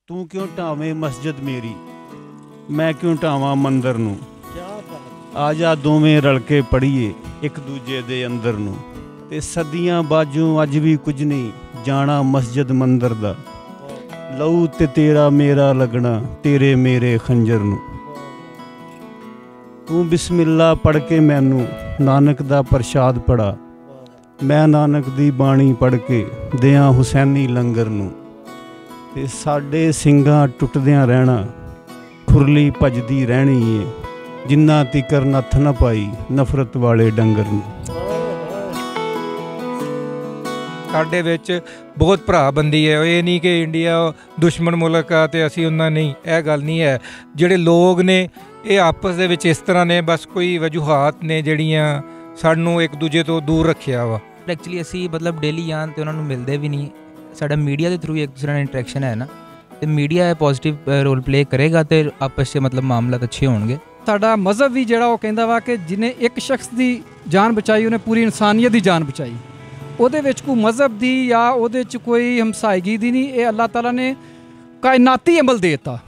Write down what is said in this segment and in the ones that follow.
तू क्यों ढावें मस्जिद मेरी, मैं क्यों ढावां मंदिर नूं। आ जा दोवें रल के पढ़ीए एक दूजे दे अंदर नूं। ते सदियां बाजों अज भी कुछ नहीं जाना मस्जिद मंदिर दा। लहू ते तेरा मेरा लगना तेरे मेरे खंजर नूं। तू बिस्मिल्ला पढ़ के मैनू नानक दा प्रशाद पढ़ा। मैं नानक दी बाणी पढ़ के दियां हुसैनी लंगर नूं। ते साडे ਸਿੰਘਾਂ टुटदियां रहना खुरली भजदी रहनी है जिन्ना तिकर नत्थ न पाई नफरत वाले डंगर नूं। ਸਾਡੇ ਵਿੱਚ ਬਹੁਤ ਭਰਾਬੰਦੀ ਹੈ। ਇਹ ਨਹੀਂ ਕਿ ਇੰਡੀਆ ਦੁਸ਼ਮਣ ਮੁਲਕ ਆ ਤੇ ਅਸੀਂ ਉਹਨਾਂ ਨਹੀਂ, ਇਹ ਗੱਲ ਨਹੀਂ ਹੈ। ਜਿਹੜੇ ਲੋਕ ਨੇ ਇਹ ਆਪਸ ਦੇ ਵਿੱਚ ਇਸ ਤਰ੍ਹਾਂ ਨੇ, ਬਸ ਕੋਈ ਵਜੂਹਾਤ ਨੇ ਜਿਹੜੀਆਂ ਸਾਨੂੰ ਇੱਕ ਦੂਜੇ ਤੋਂ ਦੂਰ ਰੱਖਿਆ ਵਾ। ਐਕਚੁਅਲੀ ਅਸੀਂ ਮਤਲਬ ਡੇਲੀ ਜਾਣ ਤੇ ਉਹਨਾਂ ਨੂੰ ਮਿਲਦੇ ਵੀ ਨਹੀਂ। ਸਾਡਾ ਮੀਡੀਆ ਦੇ ਥਰੂ ਇੱਕ ਦੂਸਰੇ ਨਾਲ ਇੰਟਰੈਕਸ਼ਨ ਹੈ ਨਾ, ਤੇ ਮੀਡੀਆ ਇਹ ਪੋਜ਼ਿਟਿਵ ਰੋਲ ਪਲੇ ਕਰੇਗਾ ਤੇ ਆਪਸ 'ਚ ਮਤਲਬ ਮਾਮਲਾਤ ਅੱਛੇ ਹੋਣਗੇ। ਸਾਡਾ ਮਜ਼ਹਬ ਵੀ ਜਿਹੜਾ ਉਹ ਕਹਿੰਦਾ ਵਾ ਕਿ ਜਿਹਨੇ ਇੱਕ ਸ਼ਖਸ ਦੀ ਜਾਨ ਬਚਾਈ ਉਹਨੇ ਪੂਰੀ ਇਨਸਾਨੀਅਤ ਦੀ ਜਾਨ ਬਚਾਈ। ਉਹਦੇ ਵਿੱਚ ਕੋਈ ਮਜ਼ਹਬ ਦੀ ਜਾਂ ਉਹਦੇ 'ਚ ਕੋਈ ਹਮਸਾਇਗੀ ਦੀ ਨਹੀਂ। ਇਹ ਅੱਲਾਹ ਤਾਲਾ ਨੇ ਕਾਇਨਾਤੀ ਅਮਲ ਦੇ ਦਿੱਤਾ,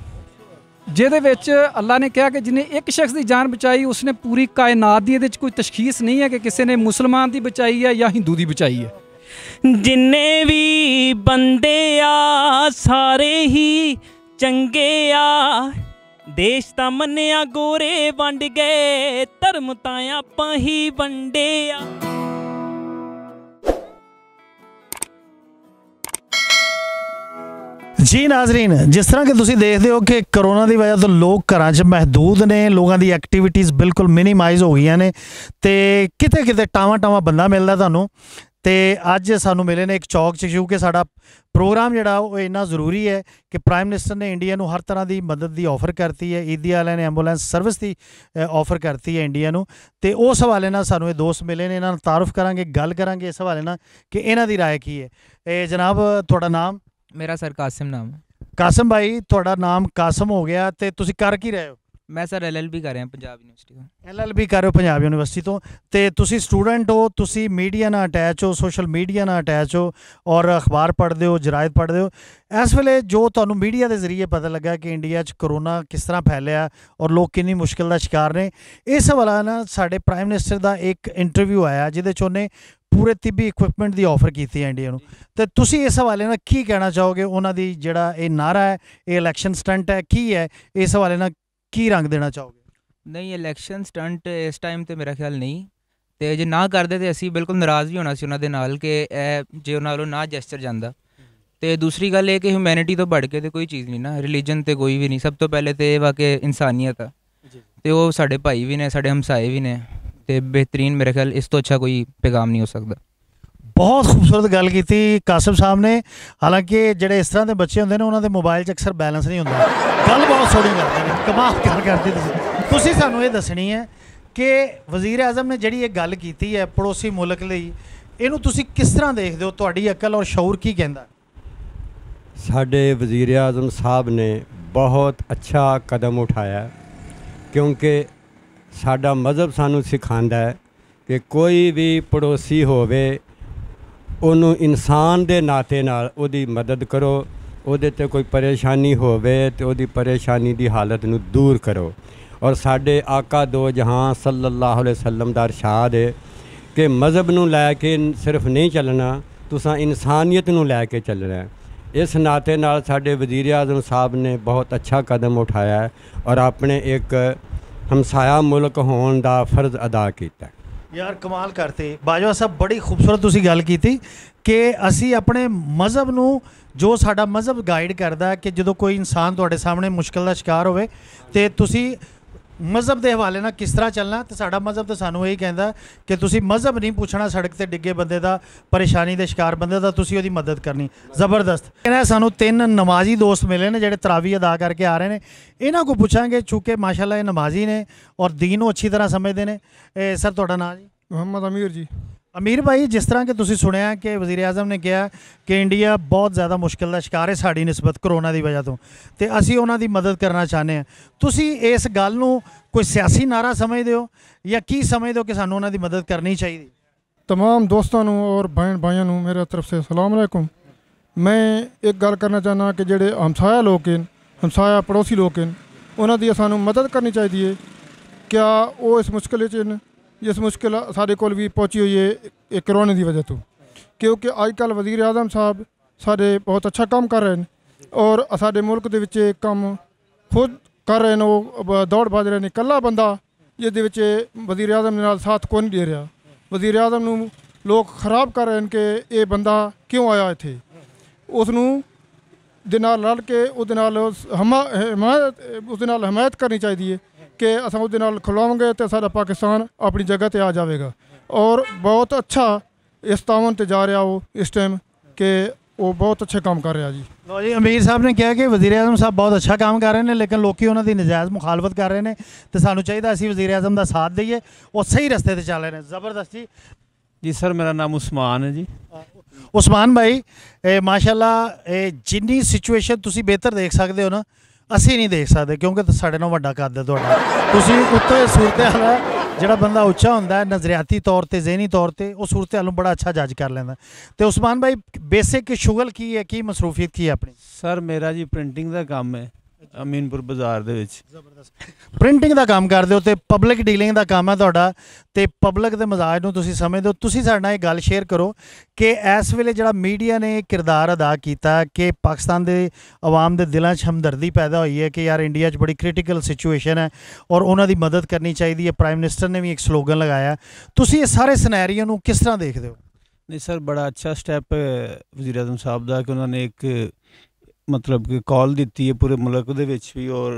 ਜਿਹਦੇ ਵਿੱਚ ਅੱਲਾਹ ਨੇ ਕਿਹਾ ਕਿ ਜਿਹਨੇ ਇੱਕ ਸ਼ਖਸ ਦੀ ਜਾਨ ਬਚਾਈ ਉਸਨੇ ਪੂਰੀ ਕਾਇਨਾਤ ਦੀ। ਇਹਦੇ 'ਚ ਕੋਈ ਤਸ਼ਖੀਸ ਨਹੀਂ ਹੈ ਕਿ ਕਿਸੇ ਨੇ ਮੁਸਲਮਾਨ ਦੀ ਬਚਾਈ ਹੈ ਜਾਂ ਹਿੰਦੂ ਦੀ ਬਚਾਈ ਹੈ। जिन्ने भी बंदे आ सारे ही चंगे आ। देश ता मन्निया गोरे वंड गए धर्म तां आपां ही वंडे आ। जी नाजरीन, जिस तरह कि तुसीं देखते हो कि करोना की वजह तो लोग घरां च महदूद ने, लोगों की एक्टिविटीज़ बिल्कुल मिनीमाइज़ हो गई ने, तो किते किते टावां टावां बंदा मिलता तुहानूं। तो अज सानू मिले ने एक चौक च, क्योंकि साडा प्रोग्राम जिहड़ा वो इन्ना जरूरी है कि प्राइम मिनिस्टर ने इंडिया नूं हर तरह की मदद की ऑफर करती है। ईदी वाले ने एंबूलेंस सर्विस की ऑफर करती है इंडिया नूं। ते उस हवाले नाल सानू ये दोस्त मिले ने, इन्हां नाल तारुफ करांगे, गल करांगे इस हवाले नाल कि इन्हां दी राय की है। जनाब तुहाडा नाम? मेरा सर कासिम नाम है। कासिम भाई, तुहाडा नाम कासिम हो गया, तो तुसीं कर की रहे हो? मैं सर LLB कर रहा पंजाब यूनिवर्सिटी तो। LLB कर रहे हो पंजाब यूनिवर्सिटी तो। ते तुसी स्टूडेंट हो, तुसी मीडिया नाल अटैच हो, सोशल मीडिया नाल अटैच हो और अखबार पढ़ते हो, जरायद पढ़ते हो। इस वेले जो तुहानूं मीडिया के जरिए पता लगा कि इंडिया च करोना किस तरह फैलिया और लोग कितनी मुश्किल का शिकार ने, इस हवाले नाल साडे प्राइम मिनिस्टर का एक इंटरव्यू आया जिहदे च उन्हें पूरे तिब्बी इक्विपमेंट की ऑफर की है इंडिया नूं। ते तुसी इस हवाले नाल की कहना चाहोगे? उन्हां दी जिहड़ा ये नारा है, ये इलैक्शन स्टंट है, की है? इस हवाले नाल की रंग देना चाहोगे? नहीं, इलैक्शन स्टंट इस टाइम तो मेरा ख्याल नहीं। तो जे ना करते तो असी बिल्कुल नाराज़ भी होना सी उन्हां दे नाल कि जे उन्हां नालों ना जैस्चर जांदा। तो दूसरी गल ये कि ह्यूमैनिटी तो बढ़ के तो कोई चीज़ नहीं ना, रिलीजन तो कोई भी नहीं। सब तो पहले तो यह वा कि इंसानियत आ, तो वो साडे भाई भी ने, साडे हमसाए भी ने। तो बेहतरीन मेरे ख्याल इस तो अच्छा कोई पैगाम नहीं हो सकता। बहुत खूबसूरत गल की कासिम साहब ने। हालांकि ਜਿਹੜੇ इस तरह के बच्चे होंगे ने उन्होंने मोबाइल च अक्सर बैलेंस नहीं होंदा, गल बहुत सोहनी करते हैं, कमाल करते। तुसीं सानूं ये दसनी है कि वज़ीर आज़म ने जिहड़ी ये गल की है पड़ोसी मुल्क लई, इहनूं तुसीं किस तरह देखते हो? तुहाडी अकल और शऊर की कहंदा? साडे वज़ीर आज़म साहब ने बहुत अच्छा कदम उठाया, क्योंकि साडा मज़हब सानूं सिखांदा है कि कोई भी पड़ोसी होवे ਉਹਨੂੰ ਇਨਸਾਨ ਦੇ ਨਾਤੇ ਨਾਲ ਉਹਦੀ ਮਦਦ ਕਰੋ। ਉਹਦੇ 'ਤੇ ਕੋਈ ਪਰੇਸ਼ਾਨੀ ਹੋਵੇ ਤੇ ਉਹਦੀ ਪਰੇਸ਼ਾਨੀ ਦੀ ਹਾਲਤ ਨੂੰ ਦੂਰ ਕਰੋ। ਔਰ ਸਾਡੇ ਆਕਾ ਦੋ ਜਹਾਂ ਸੱਲੱਲਾਹੁ ਅਲੈहि ਵਸੱਲਮ ਦਾ ਇਰਸ਼ਾਦ ਹੈ ਕਿ ਮਜ਼ਹਬ ਨੂੰ ਲੈ ਕੇ ਸਿਰਫ ਨਹੀਂ ਚੱਲਣਾ, ਤੁਸੀਂ ਇਨਸਾਨੀਅਤ ਨੂੰ ਲੈ ਕੇ ਚੱਲਣਾ ਹੈ। ਇਸ ਨਾਤੇ ਨਾਲ ਸਾਡੇ ਵਜ਼ੀਰ ਆਜ਼ਮ ਸਾਹਿਬ ਨੇ ਬਹੁਤ ਅੱਛਾ ਕਦਮ ਉਠਾਇਆ ਹੈ ਔਰ ਆਪਣੇ ਇੱਕ ਹਮਸਾਇਆ ਮੁਲਕ ਹੋਣ ਦਾ ਫਰਜ਼ ਅਦਾ ਕੀਤਾ। यार कमाल करते बाजवा साहब, बड़ी खूबसूरत तुसी गल की कि असी अपने मज़हब नूं, जो साडा मज़हब गाइड करता है कि जो कोई इंसान तुहाडे सामने मुश्किल का शिकार होवे ते तुसी मज़हब के हवाले नाल किस तरह चलना। तो साडा मज़हब तो सानूं यही कहता कि तुसी मज़हब नहीं पूछना, सड़क ते डिगे बंदे दा, परेशानी के शिकार बंदे दा तुसी ओहदी मदद करनी। ज़बरदस्त। सानूं 3 नमाजी दोस्त मिले ने जिहड़े तरावी अदा करके आ रहे हैं। इन्हां को पूछांगे, चूँकि माशाअल्लाह ये नमाजी ने और दीन नूं अच्छी तरह समझते हैं। सर तुहाडा नाम जी? मोहम्मद अमीर जी। अमीर भाई, जिस तरह के तुसी सुनिया कि वज़ीर आज़म ने कहा कि इंडिया बहुत ज़्यादा मुश्किल का शिकार है साड़ी निस्बत करोना की वजह तो असी उन्हां दी मदद करना चाहते हैं। तुसी इस गल नूं कोई सियासी नारा समझते हो या की समझते हो कि सानूं उन्हां दी मदद करनी चाहिए? तमाम दोस्तों और बहन भाइयों मेरे तरफ से अस्सलाम वालेकुम। मैं एक गल करना चाहना कि ਜਿਹੜੇ ਹਮਸਾਇਆ ਲੋਕ ਹਨ ਹਮਸਾਇਆ ਪੜੋਸੀ ਲੋਕ ਹਨ ਉਹਨਾਂ ਦੀ ਸਾਨੂੰ ਮਦਦ ਕਰਨੀ ਚਾਹੀਦੀ ਹੈ क्या वो इस मुश्किल जिस मुश्किल साढ़े कोल भी पहुँची हुई है ये करोने की वजह तो क्योंकि अजकल वज़ीर आज़म साहब साढ़े बहुत अच्छा काम कर रहे हैं और साढ़े मुल्क के विच काम खुद कर रहे हैं वो दौड़ भज रहे हैं कल्ला बंदा जिहदे विच वज़ीर आज़म दे नाल साथ कोई नहीं दे रहा वज़ीर आज़म नूं लोग खराब कर रहे हैं कि ये बंदा क्यों आया इत्थे उसनूं दे नाल रल के उसदे नाल हमायत करनी चाहिए कि असां उसदे नाल खिलावांगे तो साडा पाकिस्तान अपनी जगह ते आ जाएगा और बहुत अच्छा इस तावन ते जा रहा वो इस टाइम कि वो बहुत अच्छे काम कर रहा जी। लो जी अमीर साहब ने कहा कि वज़ीर आज़म साहब बहुत अच्छा काम कर रहे हैं लेकिन लोग उन्होंने नजायज़ मुखालफत कर रहे हैं तो सानू चाहिए असीं वज़ीर आज़म का साथ दईए और सही रस्ते ते चल रहे हैं। ज़बरदस्त जी। जी सर मेरा नाम उस्मान है जी। उस्मान भाई माशाअल्लाह जिन्नी सिचुएशन तुसी बेहतर देख सकते हो ना ਅਸੀਂ नहीं देख सकते क्योंकि ਸਾਡੇ ਨਾਲ ਵੱਡਾ ਕੱਦ ਹੈ ਤੁਹਾਡਾ ਤੁਸੀਂ ਉੱਤੇ ਸੂਰਤ ਹਾਲ ਹੈ ਜਿਹੜਾ ਬੰਦਾ ਉੱਚਾ ਹੁੰਦਾ ਨਜ਼ਰਿਆਤੀ ਤੌਰ ਤੇ ਜ਼ਹਿਨੀ ਤੌਰ ਤੇ ਉਹ ਸੂਰਤ ਹਾਲ ਨੂੰ ਬੜਾ ਅੱਛਾ ਜੱਜ ਕਰ ਲੈਂਦਾ। ਤੇ ਉਸਮਾਨ ਭਾਈ ਬੇਸਿਕ ਸ਼ੁਗਲ ਕੀ ਹੈ ਕੀ ਮਸਰੂਫੀਅਤ ਕੀ ਹੈ ਆਪਣੀ? ਸਰ ਮੇਰਾ ਜੀ ਪ੍ਰਿੰਟਿੰਗ ਦਾ ਕੰਮ ਹੈ ਅਮੀਨਪੁਰ ਬਾਜ਼ਾਰ ਦੇ ਵਿੱਚ। ਜ਼ਬਰਦਸਤ। ਪ੍ਰਿੰਟਿੰਗ ਦਾ ਕੰਮ ਕਰਦੇ ਹੋ ਤੇ ਪਬਲਿਕ ਡੀਲਿੰਗ ਦਾ ਕੰਮ ਹੈ ਤੁਹਾਡਾ ਤੇ ਪਬਲਿਕ ਦੇ ਮਜ਼ਾਜ ਨੂੰ ਤੁਸੀਂ ਸਮਝਦੇ ਹੋ। ਤੁਸੀਂ ਸਾਡੇ ਨਾਲ ਇਹ ਗੱਲ ਸ਼ੇਅਰ ਕਰੋ ਕਿ ਇਸ ਵੇਲੇ ਜਿਹੜਾ ਮੀਡੀਆ ਨੇ ਕਿਰਦਾਰ ਅਦਾ ਕੀਤਾ ਕਿ ਪਾਕਿਸਤਾਨ ਦੇ ਆਵਾਮ ਦੇ ਦਿਲਾਂ 'ਚ ਹਮਦਰਦੀ ਪੈਦਾ ਹੋਈ ਹੈ ਕਿ ਯਾਰ ਇੰਡੀਆ 'ਚ ਬੜੀ ਕ੍ਰਿਟੀਕਲ ਸਿਚੁਏਸ਼ਨ ਹੈ ਔਰ ਉਹਨਾਂ ਦੀ ਮਦਦ ਕਰਨੀ ਚਾਹੀਦੀ ਹੈ। ਪ੍ਰਾਈਮ ਮਿਨਿਸਟਰ ਨੇ ਵੀ ਇੱਕ ਸਲੋਗਨ ਲਗਾਇਆ। ਤੁਸੀਂ ਇਹ ਸਾਰੇ ਸਿਨੈਰੀਓ ਨੂੰ ਕਿਸ ਤਰ੍ਹਾਂ ਦੇਖਦੇ ਹੋ? ਨਹੀਂ ਸਰ ਬੜਾ ਅੱਛਾ ਸਟੈਪ ਵਜ਼ੀਰ ਆਜ਼ਮ ਸਾਹਿਬ ਦਾ ਕਿ ਉਹਨਾਂ ਨੇ ਇੱਕ मतलब कि कॉल दी है पूरे मुल्क दे विच भी और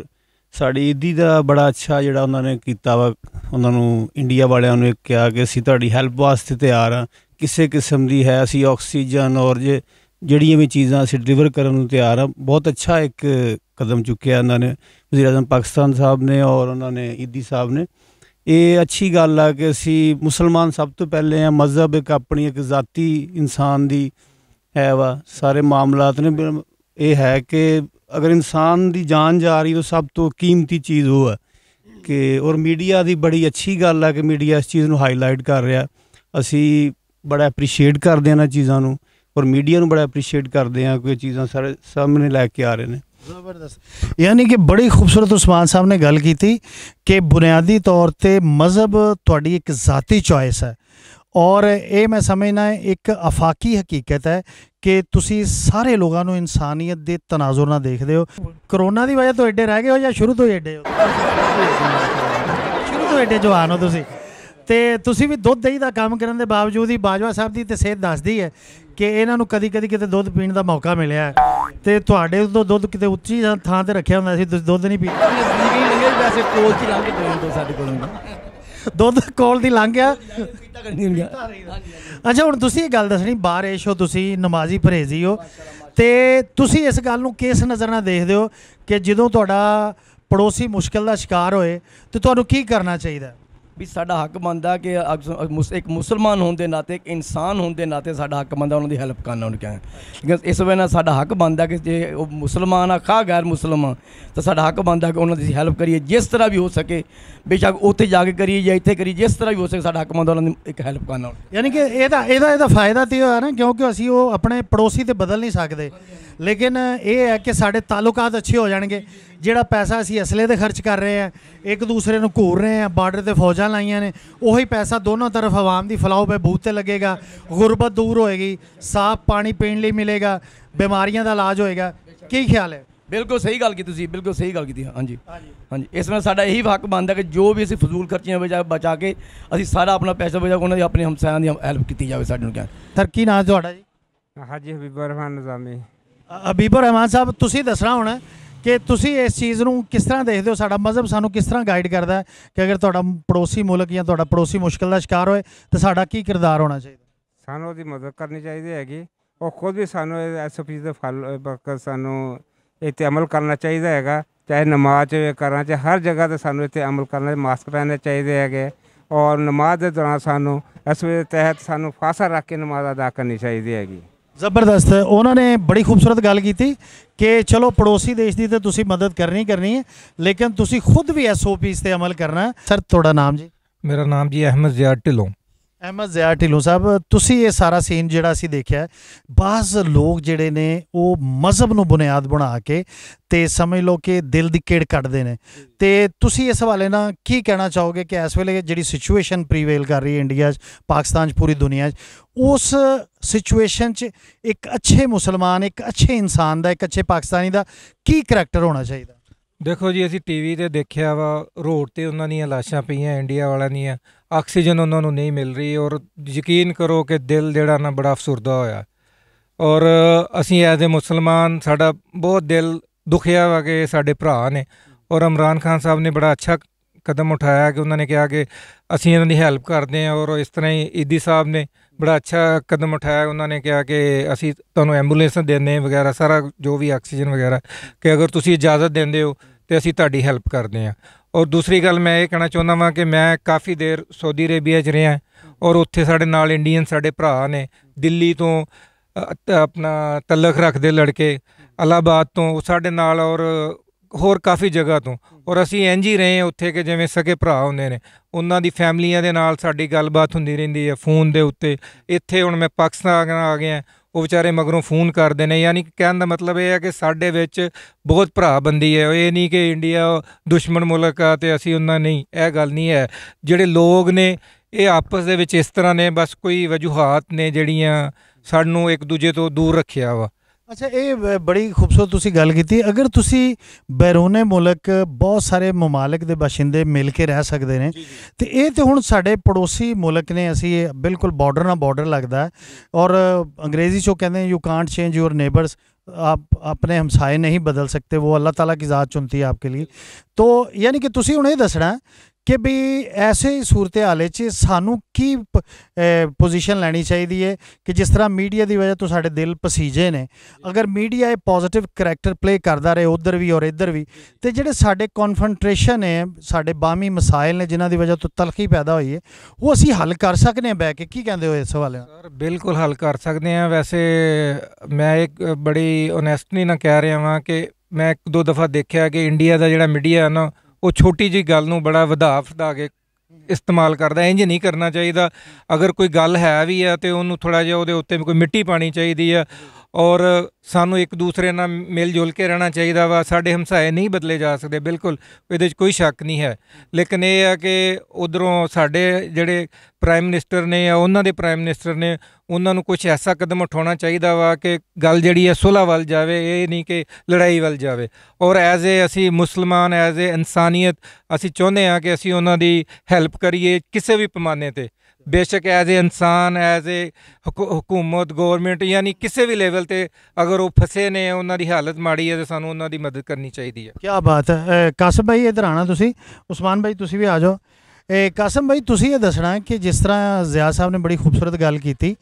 साड़ी ईदी का बड़ा अच्छा जिहड़ा उन्होंने किया वा उन्होंने इंडिया वालियां नूं कहा कि असीं तुहाडी हैल्प वास्ते तैयार हाँ किसी किस्म की है असीं ऑक्सीजन और जिहड़ियां भी चीज़ां असीं डिलीवर करन नूं तैयार हाँ। बहुत अच्छा एक कदम चुक्या उन्होंने वज़ीर आज़म पाकिस्तान साहब ने और उन्होंने ईदी साहब ने। ये अच्छी गल है कि असीं मुसलमान सब तो पहले हैं मज़हब एक अपनी एक ज़ाती इंसान दी है वा सारे मामलात ने ये है कि अगर इंसान की जान जा रही तो सब तो कीमती चीज़ वो है कि और मीडिया की बड़ी अच्छी गल है कि मीडिया इस चीज़ को हाईलाइट कर रहा असी बड़ा एप्रीशिएट करते हैं इन्हां चीज़ों को और मीडिया को बड़ा एप्रीशिएट करते हैं कि चीज़ां सारे सामने लैके आ रहे हैं। ज़बरदस्त। यानी कि बड़ी खूबसूरत उस्मान साहब ने गल की थी कि बुनियादी तौर पर मज़हब तुहाडी एक ज़ाती चॉइस है और ये मैं समझना एक आफाकी हकीकत है कि तुसी सारे लोगों को इंसानियत के तनाजुर ना देखते हो। करोना की वजह तो एडे रह गए हो या शुरू तो ही एडे हो? शुरू तो एडे जवान हो तुसी ते तुसी भी दुध दही का काम करने के बावजूद ही बाजवा साहब की तो सेहत दसदी है कि इन्हों कदी कदी किते दुध पीने का मौका मिले तो तुहाडे तो दुध किते उच्ची थां ते रखिया हुंदा सी तुसी दुध नहीं पीते दुध कोल दी लंघ गया। अच्छा हुण तुसी ये गल दसनी बारिश हो तुसी नमाजी परहेजी हो ते तुसी इस गल नूं किस नज़र नाल देखदे हो कि जदों तुहाडा पड़ोसी मुश्किल का शिकार होए तो तुहानूं की करना चाहिए? भी साडा हक बनता कि एक मुसलमान होने के नाते एक इंसान होने के नाते साडा हक बनता उन्होंने हैल्प करना उनके लेकिन इस वजह साडा हक बनता कि जे मुसलमान आ खा गैर मुसलमान तो साडा हक बनता कि उन्होंने हैल्प करिए जिस तरह भी हो सके बेशक उत्थे जाके करिए या इत्थे करिए जिस तरह भी हो सके साडा हक बनता उन्होंने एक हैल्प करना। यानी कि ਇਹਦਾ फायदा तो है ना क्योंकि असीं वो अपने पड़ोसी तो बदल नहीं सकते लेकिन ये है कि साढ़े ताल्लुकात अच्छे हो जाएंगे। ਜਿਹੜਾ पैसा असी असले ते खर्च कर रहे हैं एक दूसरे को घूर रहे हैं बार्डर ते फौजां लाइया ने वही पैसा दोनों तरफ आवाम की फलाओ पे बूथ ते लगेगा गुरबत दूर होएगी साफ पानी पीने लिए मिलेगा बीमारियों का इलाज होएगा। की ख्याल है? बिल्कुल सही गल की तुसी बिल्कुल सही गल की। हाँ जी हाँ जी इस में साडा यही हक बनता कि जो भी असी फजूल खर्चियां बचा के असी सारा अपना पैसा बचा के उन्होंने अपने हमसायां दी हैल्प की जाए साडे नूं। क्या सर की नाम तुहाडा जी? हाजी हबीबुर रहमान निज़ामी। हबीबुर रहमान साहब तुसी दसना होना कि तुसी इस चीज़ नूं किस तरह देखते हो साडा मज़हब सानूं किस तरह गाइड करता है कि अगर तुहाडा पड़ोसी मुल्क या तुहाडा पड़ोसी मुश्किल का शिकार होए तो साडा की किरदार होना चाहिए? सानूं उहदी मदद करनी चाहिए हैगी और खुद भी सानूं SOP दे फल सानूं इत्ते अमल करना चाहिए हैगा चाहे नमाज करना चाहे हर जगह ते सानूं इत्ते अमल करना मास्क पहनने चाहिए है और नमाज के दौरान सानूं इस तहत सानूं फासा रख के नमाज अदा करनी चाहिए हैगी। ज़बरदस्त। उन्होंने बड़ी खूबसूरत गल की थी कि चलो पड़ोसी देश की तो तुसी मदद करनी है लेकिन तुसी खुद भी SOPs ते अमल करना है। सर थोड़ा नाम जी? मेरा नाम जी अहमद ज़ियाद ढिल्लों। ਅਹਿਮਦ ਜ਼ਿਆ ਢਿੱਲੋਂ ਸਾਹਿਬ, ਤੁਸੀਂ ਇਹ ਸਾਰਾ ਸੀਨ ਜਿਹੜਾ ਅਸੀਂ ਦੇਖਿਆ, ਬਾਜ਼ ਲੋਕ ਜਿਹੜੇ ਨੇ ਉਹ ਮਜ਼ਹਬ ਨੂੰ ਬੁਨਿਆਦ ਬਣਾ ਕੇ ਤੇ ਸਮਝ ਲਓ ਕਿ ਦਿਲ ਦੀ ਕਿੜ ਕੱਢਦੇ ਨੇ, ਤੇ ਤੁਸੀਂ ਇਸ ਹਵਾਲੇ ਨਾਲ ਕੀ ਕਹਿਣਾ ਚਾਹੋਗੇ ਕਿ ਇਸ ਵੇਲੇ ਜਿਹੜੀ ਸਿਚੁਏਸ਼ਨ ਪ੍ਰੀਵੇਲ ਕਰ ਰਹੀ ਹੈ ਇੰਡੀਆ 'ਚ, ਪਾਕਿਸਤਾਨ 'ਚ, ਪੂਰੀ ਦੁਨੀਆ 'ਚ, ਉਸ ਸਿਚੁਏਸ਼ਨ 'ਚ ਇੱਕ ਅੱਛੇ ਮੁਸਲਮਾਨ, ਇੱਕ ਅੱਛੇ ਇਨਸਾਨ ਦਾ, ਇੱਕ ਅੱਛੇ ਪਾਕਿਸਤਾਨੀ ਦਾ ਕੀ ਕਰੈਕਟਰ ਹੋਣਾ ਚਾਹੀਦਾ? ਦੇਖੋ ਜੀ, ਅਸੀਂ ਟੀਵੀ ਤੇ ਦੇਖਿਆ ਵਾ, ਰੋਡ ਤੇ ਉਹਨਾਂ ਦੀਆਂ ਲਾਸ਼ਾਂ ਪਈਆਂ ਇੰਡੀਆ ਵਾਲਿਆਂ ਦੀਆਂ, ਆਕਸੀਜਨ ਉਹਨਾਂ ਨੂੰ ਨਹੀਂ ਮਿਲ ਰਹੀ, ਔਰ ਯਕੀਨ ਕਰੋ ਕਿ ਦਿਲ ਜਿਹੜਾ ਨਾ ਬੜਾ ਅਫਸੁਰਦਾ ਹੋਇਆ। ਔਰ ਅਸੀਂ ਐਜ਼ ਏ ਮੁਸਲਮਾਨ ਸਾਡਾ ਬਹੁਤ ਦਿਲ ਦੁਖਿਆ ਵਾ ਕਿ ਸਾਡੇ ਭਰਾ ਨੇ, ਔਰ ਇਮਰਾਨ ਖਾਨ ਸਾਹਿਬ ਨੇ ਬੜਾ ਅੱਛਾ ਕਦਮ ਉਠਾਇਆ ਕਿ ਉਹਨਾਂ ਨੇ ਕਿਹਾ ਕਿ ਅਸੀਂ ਇਹਨਾਂ ਦੀ ਹੈਲਪ ਕਰਦੇ ਹਾਂ। ਔਰ ਇਸ ਤਰ੍ਹਾਂ ਹੀ ਈਦੀ ਸਾਹਿਬ ਨੇ ਬੜਾ ਅੱਛਾ ਕਦਮ ਉਠਾਇਆ, ਉਹਨਾਂ ਨੇ ਕਿਹਾ ਕਿ ਅਸੀਂ ਤੁਹਾਨੂੰ ਐਂਬੂਲੈਂਸ ਦਿੰਦੇ ਵਗੈਰਾ, ਸਾਰਾ ਜੋ ਵੀ ਆਕਸੀਜਨ ਵਗੈਰਾ, ਕਿ ਅਗਰ ਤੁਸੀਂ ਇਜਾਜ਼ਤ ਦਿੰਦੇ ਹੋ ਤਾਂ ਅਸੀਂ ਤੁਹਾਡੀ ਹੈਲਪ ਕਰਦੇ ਹਾਂ। ਔਰ ਦੂਸਰੀ ਗੱਲ ਮੈਂ ਇਹ ਕਹਿਣਾ ਚਾਹੁੰਦਾ ਵਾਂ ਕਿ ਮੈਂ ਕਾਫੀ ਦੇਰ ਸਾਊਦੀ ਅਰੇਬੀਆ 'ਚ ਰਿਹਾ, ਔਰ ਉੱਥੇ ਸਾਡੇ ਨਾਲ ਇੰਡੀਅਨ ਸਾਡੇ ਭਰਾ ਨੇ, ਦਿੱਲੀ ਤੋਂ ਆਪਣਾ ਤਲਕ ਰੱਖਦੇ ਲੜਕੇ, ਇਲਾਹਾਬਾਦ ਤੋਂ ਸਾਡੇ ਨਾਲ, ਔਰ ਹੋਰ ਕਾਫੀ ਜਗ੍ਹਾ ਤੋਂ, ਔਰ ਅਸੀਂ ਇੰਝ ਹੀ ਰਹੇ ਉੱਥੇ ਕਿ ਜਿਵੇਂ ਸਕੇ ਭਰਾ ਹੁੰਦੇ ਨੇ। ਉਹਨਾਂ ਦੀ ਫੈਮਲੀਆਂ ਦੇ ਨਾਲ ਸਾਡੀ ਗੱਲਬਾਤ ਹੁੰਦੀ ਰਹਿੰਦੀ ਹੈ ਫੋਨ ਦੇ ਉੱਤੇ। ਇੱਥੇ ਹੁਣ ਮੈਂ ਪਾਕਿਸਤਾਨ ਆ ਗਿਆ, ਉਹ ਵਿਚਾਰੇ ਮਗਰੋਂ ਫੋਨ ਕਰਦੇ ਨੇ। ਯਾਨੀ ਕਿ ਕਹਿਣ ਦਾ ਮਤਲਬ ਇਹ ਹੈ ਕਿ ਸਾਡੇ ਵਿੱਚ ਬਹੁਤ ਭਰਾ ਬੰਦੀ ਹੈ। ਇਹ ਨਹੀਂ ਕਿ ਇੰਡੀਆ ਦੁਸ਼ਮਣ ਮੁਲਕ ਆ ਅਤੇ ਅਸੀਂ ਉਹਨਾਂ ਨਹੀਂ, ਇਹ ਗੱਲ ਨਹੀਂ ਹੈ। ਜਿਹੜੇ ਲੋਕ ਨੇ ਇਹ ਆਪਸ ਦੇ ਵਿੱਚ ਇਸ ਤਰ੍ਹਾਂ ਨੇ, ਬਸ ਕੋਈ ਵਜੂਹਾਤ ਨੇ ਜਿਹੜੀਆਂ ਸਾਨੂੰ ਇੱਕ ਦੂਜੇ ਤੋਂ ਦੂਰ ਰੱਖਿਆ ਵਾ। ਅੱਛਾ, ਇਹ ਬੜੀ ਖੂਬਸੂਰਤ ਤੁਸੀਂ ਗੱਲ ਕੀਤੀ। ਅਗਰ ਤੁਸੀਂ ਬੈਰੂਨੇ ਮੁਲਕ ਬਹੁਤ ਸਾਰੇ ਮਮਾਲਿਕ ਦੇ ਬਾਸ਼ਿੰਦੇ ਮਿਲ ਕੇ ਰਹਿ ਸਕਦੇ ਨੇ, ਤੇ ਇਹ ਤੇ ਹੁਣ ਸਾਡੇ ਪੜੋਸੀ ਮੁਲਕ ਨੇ, ਅਸੀਂ ਬਿਲਕੁਲ ਬਾਰਡਰ ਨਾਲ ਬਾਰਡਰ ਲੱਗਦਾ। ਔਰ ਅੰਗਰੇਜ਼ੀ 'ਚੋਂ ਕਹਿੰਦੇ you Kant change your neighbours, आप अपने हमसाए नहीं बदल सकते, वो अल्लाह ताला की ज़ात चुनती है आपके लिए। तो यानी कि तुसी हुण ये दसना कि भी ऐसे सूरत हाल सानू की पोजीशन लैनी चाहिए कि जिस तरह मीडिया की वजह तो साढ़े दिल पसीजे ने, अगर मीडिया पॉजिटिव करैक्टर प्ले करता रहे उधर भी और इधर भी, तो जोड़े साढ़े कॉन्फरंट्रेशन है, साढ़े बामी मसाइल ने जिन्हों की वजह तो तलखी पैदा हुई है, वो असी हल कर सकते हैं बह के। की कहते हो इस हवाले? सर बिल्कुल हल कर सकते हैं। वैसे मैं एक बड़ी ओनैसटी ना कह रहा वहाँ कि मैं एक दो दफ़ा देखा कि इंडिया का जोड़ा मीडिया है ना, वो छोटी जी गल नूं बड़ा वधा फधा के इस्तेमाल करता। इंज नहीं करना चाहिए। अगर कोई गल है भी है तो उन्होंने थोड़ा जिहा उहदे उत्ते कोई मिट्टी पानी चाहिए है, और सानू एक दूसरे नाल मिल जुल के रहना चाहिए वा। साडे हमसाए नहीं बदले जा सकते, बिल्कुल इहदे कोई शक नहीं है। लेकिन ये है कि उधरों साडे जिहड़े प्राइम मिनिस्टर ने या उन्हां दे प्राइम मिनिस्टर ने, उन्होंने कुछ ऐसा कदम उठाना चाहिए वा कि गल जिहड़ी है सुलह वल जावे, ये नहीं कि लड़ाई वल जावे। और एज ए असी मुसलमान, एज ए इंसानियत असी चाहुंदे हां कि असी उन्हां दी हैल्प करिए किसी भी पैमाने ते। बेशक एज ए इंसान, एज ए हुकूमत, गौरमेंट, यानी किसी भी लेवल ते अगर वो फसे ने, उन्हां दी हालत माड़ी है तो सानू उन्हां दी मदद करनी चाहिए। क्या बात है। कासिम भाई इधर आना, तुसी उस्मान भाई तुसी भी आ जाओ। कासिम भाई तुसी ये दसना कि जिस तरह ज़िया साहब ने बड़ी खूबसूरत गल की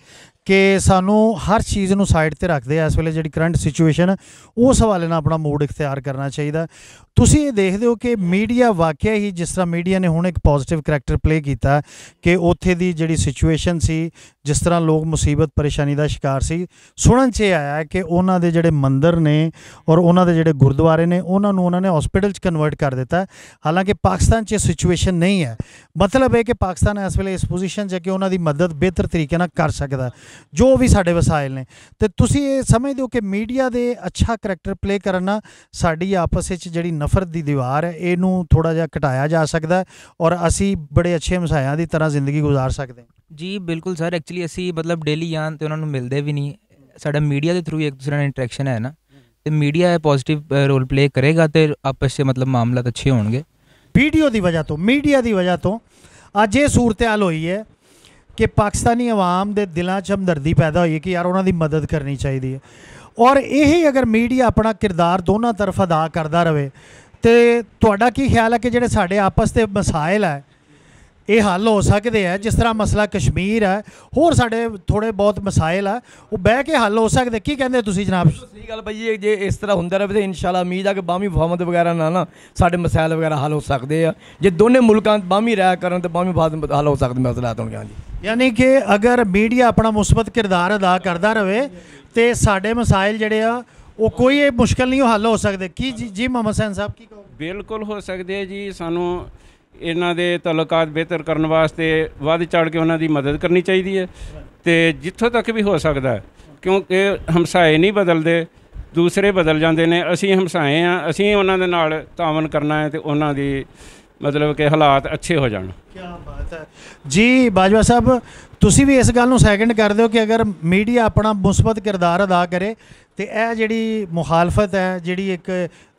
कि सानू हर चीज़ नू साइड ते रखते इस वेले जिहड़ी करंट सिचुएशन उस हवाले नाल अपना मूड इख्तियार करना चाहिए। तुसी ये देखते हो कि मीडिया वाकई ही, जिस तरह मीडिया ने हुण एक पॉजिटिव करैक्टर प्ले किया कि उत्थे दी जिहड़ी सिचुएशन सी, जिस तरह लोग मुसीबत परेशानी का शिकार सी, सुनन च आया कि उन्हां दे जिहड़े मंदिर ने और उन्हां दे जिहड़े गुरुद्वारे ने उन्होंने हॉस्पिटल च कन्वर्ट कर दिता। हालांकि पाकिस्तान च सिचुएशन नहीं है। मतलब है कि पाकिस्तान इस वेले इस पोजीशन च कि उन्हां दी मदद बेहतर तरीके नाल कर सकदा जो भी साढ़े वसाइल ने। तो तुसी ये समझते हो कि मीडिया दे अच्छा करैक्टर प्ले करना साड़ी आपस में जिहड़ी नफरत की दीवार है, इनू थोड़ा जिहा घटाया जा सकता है और असी बड़े अच्छे हमसायां की तरह जिंदगी गुजार सकते हैं। जी बिल्कुल सर, एक्चुअली असी मतलब डेली आन तो उन्होंने मिलते भी नहीं, साडा मीडिया के थ्रू एक दूसरे इंटरैक्शन है ना, तो मीडिया पॉजिटिव रोल प्ले करेगा तो आपस से मतलब मामला अच्छे होंगे। वीडियो की वजह तो, मीडिया की वजह तो अज ये सूरत हाल हुई है कि पाकिस्तानी अवाम के दिलों च हमदर्दी पैदा हुई है कि यार उन्होंने मदद करनी चाहिए। और यही अगर मीडिया अपना किरदार दोनों तरफ अदा करता रहे तो तुहाडा की ख्याल है कि जिहड़े साडे आपस के मसाइल है ये हल हो सकते हैं? जिस तरह मसला कश्मीर है, होर साडे थोड़े बहुत मसाइल है, वो बह के हल हो सकते। की कहते तुसीं जनाब? सही गल भाई, जे इस तरह होंदा रहे तो इंशाल्लाह उम्मीद है कि बामी मुफाहमत वगैरह ना साडे मसाइल वगैरह हल हो सकते हैं। जे दोनों मुल्कां बामी रह करन तो बामी हल हो सकते मसलात होंगे। हाँ जी, यानी कि अगर मीडिया अपना मुस्बत किरदार अदा करता रहे तो साडे मसाइल जिहड़े आ वो कोई मुश्किल नहीं हल हो सकते। की जी मोहम्मद हुसैन साहब की कहो? बिल्कुल हो सकते जी। सानू ਇਹਨਾਂ ਦੇ ਤਾਲੁਕਾਤ ਬਿਹਤਰ ਕਰਨ ਵਾਸਤੇ ਵੱਧ ਚੜ੍ਹ ਕੇ ਉਹਨਾਂ ਦੀ ਮਦਦ ਕਰਨੀ ਚਾਹੀਦੀ ਹੈ ਤੇ ਜਿੱਥੋਂ ਤੱਕ ਵੀ ਹੋ ਸਕਦਾ ਹੈ, ਕਿਉਂਕਿ ਹਮਸਾਏ ਨਹੀਂ ਬਦਲਦੇ, ਦੂਸਰੇ ਬਦਲ ਜਾਂਦੇ ਨੇ। ਅਸੀਂ ਹਮਸਾਏ ਹਾਂ, ਅਸੀਂ ਉਹਨਾਂ ਦੇ ਨਾਲ ਤਾਮਨ ਕਰਨਾ ਹੈ ਤੇ ਉਹਨਾਂ ਦੀ ਮਤਲਬ ਕਿ ਹਾਲਾਤ ਅੱਛੇ ਹੋ ਜਾਣ। ਕੀ ਬਾਤ ਹੈ ਜੀ ਬਾਜਵਾ ਸਾਹਿਬ, ਤੁਸੀਂ ਵੀ ਇਸ ਗੱਲ ਨੂੰ ਸੈਕਿੰਡ ਕਰਦੇ ਹੋ ਕਿ ਅਗਰ ਮੀਡੀਆ ਆਪਣਾ ਮੁਸਬਤ ਕਿਰਦਾਰ ਅਦਾ ਕਰੇ ਤੇ ਇਹ ਜਿਹੜੀ ਮੁਖਾਲਫਤ ਹੈ, ਜਿਹੜੀ ਇੱਕ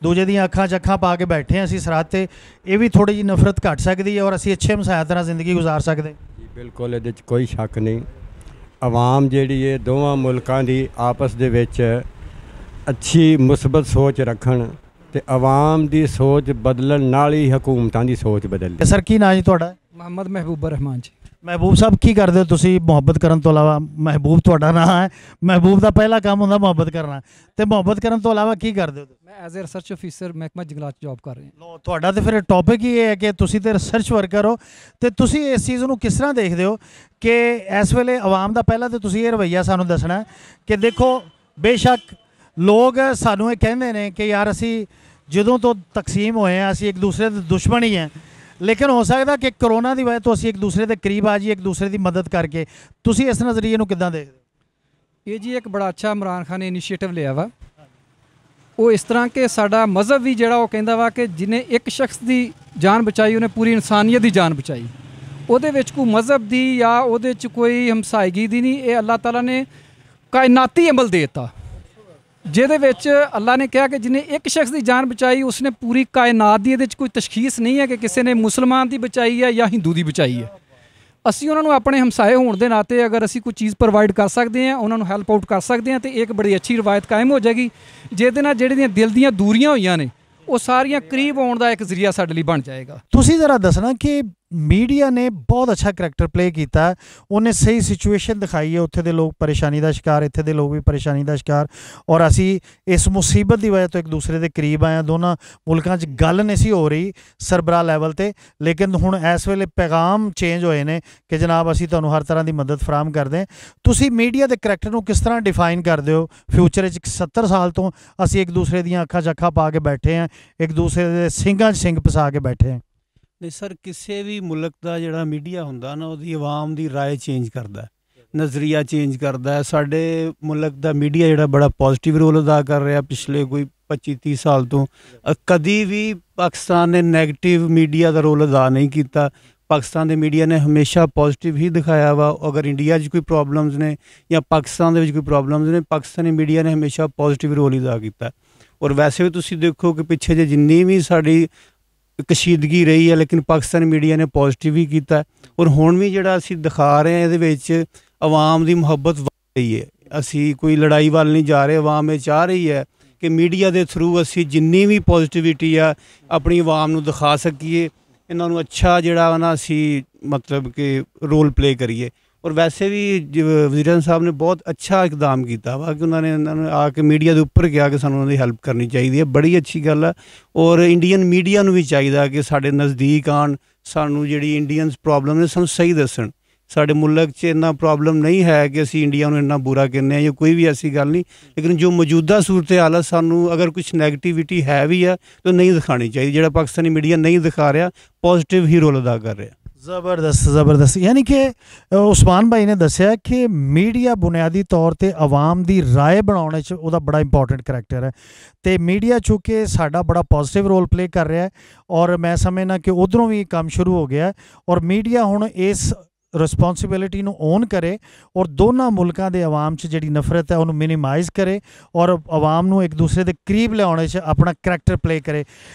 ਦੂਜੇ ਦੀਆਂ ਅੱਖਾਂ 'ਚ ਅੱਖਾਂ ਪਾ ਕੇ ਬੈਠੇ ਹਾਂ ਅਸੀਂ ਸਰਹੱਦ 'ਤੇ, ਇਹ ਵੀ ਥੋੜ੍ਹੀ ਜਿਹੀ ਨਫ਼ਰਤ ਘੱਟ ਸਕਦੀ ਹੈ ਔਰ ਅਸੀਂ ਅੱਛੇ ਹਮਸਾਇਤ ਨਾਲ ਜ਼ਿੰਦਗੀ ਗੁਜ਼ਾਰ ਸਕਦੇ। ਜੀ ਬਿਲਕੁਲ, ਇਹਦੇ 'ਚ ਕੋਈ ਸ਼ੱਕ ਨਹੀਂ। ਆਵਾਮ ਜਿਹੜੀ ਹੈ ਦੋਵਾਂ ਮੁਲਕਾਂ ਦੀ ਆਪਸ ਦੇ ਵਿੱਚ ਅੱਛੀ ਮੁਸਬਤ ਸੋਚ ਰੱਖਣ ਤੇ ਆਵਾਮ ਦੀ ਸੋਚ ਬਦਲਣ ਨਾਲ ਹੀ ਹਕੂਮਤਾਂ ਦੀ ਸੋਚ ਬਦਲਦੀ। ਸਰ ਕੀ ਨਾਂ ਜੀ ਤੁਹਾਡਾ? ਮੁਹੰਮਦ ਮਹਿਬੂਬਰ ਰਹਿਮਾਨ ਜੀ। ਮਹਿਬੂਬ ਸਾਹਿਬ ਕੀ ਕਰਦੇ ਹੋ ਤੁਸੀਂ ਮੁਹੱਬਤ ਕਰਨ ਤੋਂ ਇਲਾਵਾ? ਮਹਿਬੂਬ ਤੁਹਾਡਾ ਨਾਂ ਹੈ, ਮਹਿਬੂਬ ਦਾ ਪਹਿਲਾ ਕੰਮ ਹੁੰਦਾ ਮੁਹੱਬਤ ਕਰਨਾ, ਤੇ ਮੁਹੱਬਤ ਕਰਨ ਤੋਂ ਇਲਾਵਾ ਕੀ ਕਰਦੇ ਹੋ? ਮੈਂ ਐਜ਼ ਏ ਰਿਸਰਚ ਆਫੀਸਰ ਮਹਿਕਮਾ ਜੰਗਲਾਤ ਜੌਬ ਕਰ ਰਿਹਾ। ਤੁਹਾਡਾ ਤੇ ਫਿਰ ਟੌਪਿਕ ਹੀ ਇਹ ਹੈ ਕਿ ਤੁਸੀਂ ਤੇ ਰਿਸਰਚ ਵਰਕਰ ਹੋ, ਤੇ ਤੁਸੀਂ ਇਸ ਚੀਜ਼ ਨੂੰ ਕਿਸ ਤਰ੍ਹਾਂ ਦੇਖਦੇ ਹੋ ਕਿ ਇਸ ਵੇਲੇ ਆਵਾਮ ਦਾ ਪਹਿਲਾਂ ਤਾਂ ਤੁਸੀਂ ਇਹ ਰਵੱਈਆ ਸਾਨੂੰ ਦੱਸਣਾ ਕਿ ਦੇਖੋ ਬੇਸ਼ੱਕ ਲੋਕ ਸਾਨੂੰ ਇਹ ਕਹਿੰਦੇ ਨੇ ਕਿ ਯਾਰ ਅਸੀਂ ਜਦੋਂ ਤੋਂ ਤਕਸੀਮ ਹੋਏ ਹਾਂ ਅਸੀਂ ਇੱਕ ਦੂਸਰੇ ਦੇ ਦੁਸ਼ਮਣ ਹੀ ਹਾਂ, ਲੇਕਿਨ ਹੋ ਸਕਦਾ ਕਿ ਕਰੋਨਾ ਦੀ ਵਜ੍ਹਾ ਤੋਂ ਅਸੀਂ ਇੱਕ ਦੂਸਰੇ ਦੇ ਕਰੀਬ ਆ ਜਾਈਏ, ਇੱਕ ਦੂਸਰੇ ਦੀ ਮਦਦ ਕਰਕੇ। ਤੁਸੀਂ ਇਸ ਨਜ਼ਰੀਏ ਨੂੰ ਕਿੱਦਾਂ ਦੇਖਦੇ ਹੋ? ਇਹ ਜੀ ਇੱਕ ਬੜਾ ਅੱਛਾ ਇਮਰਾਨ ਖਾਨ ਨੇ ਇਨੀਸ਼ੀਏਟਿਵ ਲਿਆ ਵਾ। ਉਹ ਇਸ ਤਰ੍ਹਾਂ ਕਿ ਸਾਡਾ ਮਜ਼ਹਬ ਵੀ ਜਿਹੜਾ ਉਹ ਕਹਿੰਦਾ ਵਾ ਕਿ ਜਿਹਨੇ ਇੱਕ ਸ਼ਖਸ ਦੀ ਜਾਨ ਬਚਾਈ ਉਹਨੇ ਪੂਰੀ ਇਨਸਾਨੀਅਤ ਦੀ ਜਾਨ ਬਚਾਈ। ਉਹਦੇ ਵਿੱਚ ਕੋਈ ਮਜ਼ਹਬ ਦੀ ਜਾਂ ਉਹਦੇ 'ਚ ਕੋਈ ਹਮਸਾਇਗੀ ਦੀ ਨਹੀਂ, ਇਹ ਅੱਲਾਹ ਤਾਲਾ ਨੇ ਕਾਇਨਾਤੀ ਅਮਲ ਦੇ ਦਿੱਤਾ, ਜਿਹਦੇ ਵਿੱਚ ਅੱਲਾ ਨੇ ਕਿਹਾ ਕਿ ਜਿਹਨੇ ਇੱਕ ਸ਼ਖਸ ਦੀ ਜਾਨ ਬਚਾਈ ਉਸਨੇ ਪੂਰੀ ਕਾਇਨਾਤ ਦੀ। ਇਹਦੇ 'ਚ ਕੋਈ ਤਸ਼ਖੀਸ ਨਹੀਂ ਹੈ ਕਿ ਕਿਸੇ ਨੇ ਮੁਸਲਮਾਨ ਦੀ ਬਚਾਈ ਹੈ ਜਾਂ ਹਿੰਦੂ ਦੀ ਬਚਾਈ ਹੈ। ਅਸੀਂ ਉਹਨਾਂ ਨੂੰ ਆਪਣੇ ਹਮਸਾਏ ਹੋਣ ਦੇ ਨਾਤੇ ਅਗਰ ਅਸੀਂ ਕੋਈ ਚੀਜ਼ ਪ੍ਰੋਵਾਈਡ ਕਰ ਸਕਦੇ ਹਾਂ, ਉਹਨਾਂ ਨੂੰ ਹੈਲਪ ਆਊਟ ਕਰ ਸਕਦੇ ਹਾਂ, ਤੇ ਇੱਕ ਬੜੀ ਅੱਛੀ ਰਵਾਇਤ ਕਾਇਮ ਹੋ ਜਾਏਗੀ, ਜਿਹਦੇ ਨਾਲ ਜਿਹੜੀਆਂ ਦਿਲ ਦੀਆਂ ਦੂਰੀਆਂ ਹੋਈਆਂ ਨੇ ਉਹ ਸਾਰੀਆਂ ਕਰੀਬ ਆਉਣ ਦਾ ਇੱਕ ਜ਼ਰੀਆ ਸਾਡੇ ਲਈ ਬਣ ਜਾਏਗਾ। ਤੁਸੀਂ ਜ਼ਰਾ ਦੱਸਣਾ ਕਿ ਮੀਡੀਆ ਨੇ ਬਹੁਤ ਅੱਛਾ ਕਰੈਕਟਰ ਪਲੇ ਕੀਤਾ, ਉਹਨੇ ਸਹੀ ਸਿਚੁਏਸ਼ਨ ਦਿਖਾਈ ਹੈ, ਉੱਥੇ ਦੇ ਲੋਕ ਪਰੇਸ਼ਾਨੀ ਦਾ ਸ਼ਿਕਾਰ, ਇੱਥੇ ਦੇ ਲੋਕ ਵੀ ਪਰੇਸ਼ਾਨੀ ਦਾ ਸ਼ਿਕਾਰ, ਔਰ ਅਸੀਂ ਇਸ ਮੁਸੀਬਤ ਦੀ ਵਜ੍ਹਾ ਤੋਂ ਇੱਕ ਦੂਸਰੇ ਦੇ ਕਰੀਬ ਆਏ ਹਾਂ। ਦੋਨਾਂ ਮੁਲਕਾਂ 'ਚ ਗੱਲ ਨਹੀਂ ਸੀ ਹੋ ਰਹੀ ਸਰਬਰਾਹ ਲੈਵਲ 'ਤੇ, ਲੇਕਿਨ ਹੁਣ ਇਸ ਵੇਲੇ ਪੈਗਾਮ ਚੇਂਜ ਹੋਏ ਨੇ ਕਿ ਜਨਾਬ ਅਸੀਂ ਤੁਹਾਨੂੰ ਹਰ ਤਰ੍ਹਾਂ ਦੀ ਮਦਦ ਫਰਾਹਮ ਕਰਦੇ ਹਾਂ। ਤੁਸੀਂ ਮੀਡੀਆ ਦੇ ਕਰੈਕਟਰ ਨੂੰ ਕਿਸ ਤਰ੍ਹਾਂ ਡਿਫਾਈਨ ਕਰਦੇ ਹੋ? ਫਿਊਚਰ ਵਿੱਚ 70 ਸਾਲ ਤੋਂ ਅਸੀਂ ਇੱਕ ਦੂਸਰੇ ਦੀਆਂ ਅੱਖਾਂ 'ਚ ਅੱਖਾਂ ਪਾ ਕੇ ਬੈਠੇ ਹਾਂ, ਇੱਕ ਦੂਸਰੇ ਦੇ ਸਿੰਘਾਂ 'ਚ ਸਿੰਘ ਫਸਾ ਕੇ ਬੈਠੇ ਹਾਂ। ਨਹੀਂ ਸਰ, ਕਿਸੇ ਵੀ ਮੁਲਕ ਦਾ ਜਿਹੜਾ ਮੀਡੀਆ ਹੁੰਦਾ ਨਾ ਉਹਦੀ ਆਵਾਮ ਦੀ ਰਾਏ ਚੇਂਜ ਕਰਦਾ, ਨਜ਼ਰੀਆ ਚੇਂਜ ਕਰਦਾ। ਸਾਡੇ ਮੁਲਕ ਦਾ ਮੀਡੀਆ ਜਿਹੜਾ ਬੜਾ ਪੋਜ਼ਿਟਿਵ ਰੋਲ ਅਦਾ ਕਰ ਰਿਹਾ ਪਿਛਲੇ ਕੋਈ 25-30 ਸਾਲ ਤੋਂ। ਕਦੀ ਵੀ ਪਾਕਿਸਤਾਨ ਨੇ ਨੈਗੇਟਿਵ ਮੀਡੀਆ ਦਾ ਰੋਲ ਅਦਾ ਨਹੀਂ ਕੀਤਾ। ਪਾਕਿਸਤਾਨ ਦੇ ਮੀਡੀਆ ਨੇ ਹਮੇਸ਼ਾ ਪੋਜ਼ਿਟਿਵ ਹੀ ਦਿਖਾਇਆ ਵਾ। ਅਗਰ ਇੰਡੀਆ 'ਚ ਕੋਈ ਪ੍ਰੋਬਲਮਸ ਨੇ ਜਾਂ ਪਾਕਿਸਤਾਨ ਦੇ ਵਿੱਚ ਕੋਈ ਪ੍ਰੋਬਲਮਸ ਨੇ, ਪਾਕਿਸਤਾਨੀ ਮੀਡੀਆ ਨੇ ਹਮੇਸ਼ਾ ਪੋਜ਼ਿਟਿਵ ਰੋਲ ਹੀ ਅਦਾ ਕੀਤਾ। ਔਰ ਵੈਸੇ ਵੀ ਤੁਸੀਂ ਦੇਖੋ ਕਿ ਪਿੱਛੇ ਜੇ ਜਿੰਨੀ ਵੀ ਸਾਡੀ ਕਸ਼ੀਦਗੀ ਰਹੀ ਹੈ, ਲੇਕਿਨ ਪਾਕਿਸਤਾਨੀ ਮੀਡੀਆ ਨੇ ਪੋਜ਼ਿਟਿਵ ਹੀ ਕੀਤਾ। ਔਰ ਹੁਣ ਵੀ ਜਿਹੜਾ ਅਸੀਂ ਦਿਖਾ ਰਹੇ ਹਾਂ ਇਹਦੇ ਵਿੱਚ ਆਵਾਮ ਦੀ ਮੁਹੱਬਤ ਵਧ ਰਹੀ ਹੈ। ਅਸੀਂ ਕੋਈ ਲੜਾਈ ਵੱਲ ਨਹੀਂ ਜਾ ਰਹੇ। ਆਵਾਮ ਇਹ ਚਾਹ ਰਹੀ ਹੈ ਕਿ ਮੀਡੀਆ ਦੇ ਥਰੂ ਅਸੀਂ ਜਿੰਨੀ ਵੀ ਪੋਜ਼ਿਟਿਵਿਟੀ ਆ ਆਪਣੀ ਆਵਾਮ ਨੂੰ ਦਿਖਾ ਸਕੀਏ, ਇਹਨਾਂ ਨੂੰ ਅੱਛਾ ਜਿਹੜਾ ਨਾ ਅਸੀਂ ਮਤਲਬ ਕਿ ਰੋਲ ਪਲੇ ਕਰੀਏ। ਔਰ ਵੈਸੇ ਵੀ ਵਜ਼ੀਰ ਸਾਹਿਬ ਨੇ ਬਹੁਤ ਅੱਛਾ ਇਕਦਾਮ ਕੀਤਾ ਵਾ ਕਿ ਉਹਨਾਂ ਨੇ ਆ ਕੇ ਮੀਡੀਆ ਦੇ ਉੱਪਰ ਕਿਹਾ ਕਿ ਸਾਨੂੰ ਉਹਨਾਂ ਦੀ ਹੈਲਪ ਕਰਨੀ ਚਾਹੀਦੀ ਹੈ। ਬੜੀ ਅੱਛੀ ਗੱਲ ਹੈ। ਔਰ ਇੰਡੀਅਨ ਮੀਡੀਆ ਨੂੰ ਵੀ ਚਾਹੀਦਾ ਕਿ ਸਾਡੇ ਨਜ਼ਦੀਕ ਆਉਣ, ਸਾਨੂੰ ਜਿਹੜੀ ਇੰਡੀਅਨਸ ਪ੍ਰੋਬਲਮ ਨੇ ਸਾਨੂੰ ਸਹੀ ਦੱਸਣ। ਸਾਡੇ ਮੁਲਕ 'ਚ ਇੰਨਾ ਪ੍ਰੋਬਲਮ ਨਹੀਂ ਹੈ ਕਿ ਅਸੀਂ ਇੰਡੀਆ ਨੂੰ ਇੰਨਾ ਬੁਰਾ ਕਹਿੰਦੇ ਹਾਂ ਜਾਂ ਕੋਈ ਵੀ ਐਸੀ ਗੱਲ ਨਹੀਂ, ਲੇਕਿਨ ਜੋ ਮੌਜੂਦਾ ਸੂਰਤ ਹਾਲ ਸਾਨੂੰ ਅਗਰ ਕੁਛ ਨੈਗੇਟਿਵਿਟੀ ਹੈ ਵੀ ਆ ਤਾਂ ਨਹੀਂ ਦਿਖਾਣੀ ਚਾਹੀਦੀ। ਜਿਹੜਾ ਪਾਕਿਸਤਾਨੀ ਮੀਡੀਆ ਨਹੀਂ ਦਿਖਾ ਰਿਹਾ, ਪੋਜ਼ਿਟਿਵ ਹੀ ਰੋਲ ਅਦਾ ਕਰ ਰਿਹਾ। ਜ਼ਬਰਦਸਤ ਜ਼ਬਰਦਸਤ। ਯਾਨੀ ਕਿ ਉਸਮਾਨ ਭਾਈ ਨੇ ਦੱਸਿਆ ਕਿ ਮੀਡੀਆ ਬੁਨਿਆਦੀ ਤੌਰ 'ਤੇ ਆਵਾਮ ਦੀ ਰਾਏ ਬਣਾਉਣ 'ਚ ਉਹਦਾ ਬੜਾ ਇੰਪੋਰਟੈਂਟ ਕਰੈਕਟਰ ਹੈ, ਅਤੇ ਮੀਡੀਆ ਚੂँਕਿ ਸਾਡਾ ਬੜਾ ਪੋਜ਼ਿਟਿਵ ਰੋਲ ਪਲੇ ਕਰ ਰਿਹਾ ਹੈ ਔਰ ਮੈਂ ਸਮਝਦਾ ਕਿ ਉੱਧਰੋਂ ਵੀ ਕੰਮ ਸ਼ੁਰੂ ਹੋ ਗਿਆ ਔਰ ਮੀਡੀਆ ਹੁਣ ਇਸ ਰਿਸਪੌਂਸਿਬਿਲਿਟੀ ਨੂੰ ਓਨ ਕਰੇ ਔਰ ਦੋਨਾਂ ਮੁਲਕਾਂ ਦੇ ਆਵਾਮ 'ਚ ਜਿਹੜੀ ਨਫ਼ਰਤ ਹੈ ਉਹਨੂੰ ਮਿਨੀਮਾਈਜ਼ ਕਰੇ ਔਰ ਆਵਾਮ ਨੂੰ ਇੱਕ ਦੂਸਰੇ ਦੇ ਕਰੀਬ ਲਿਆਉਣ 'ਚ ਆਪਣਾ ਕਰੈਕਟਰ ਪਲੇ ਕਰੇ।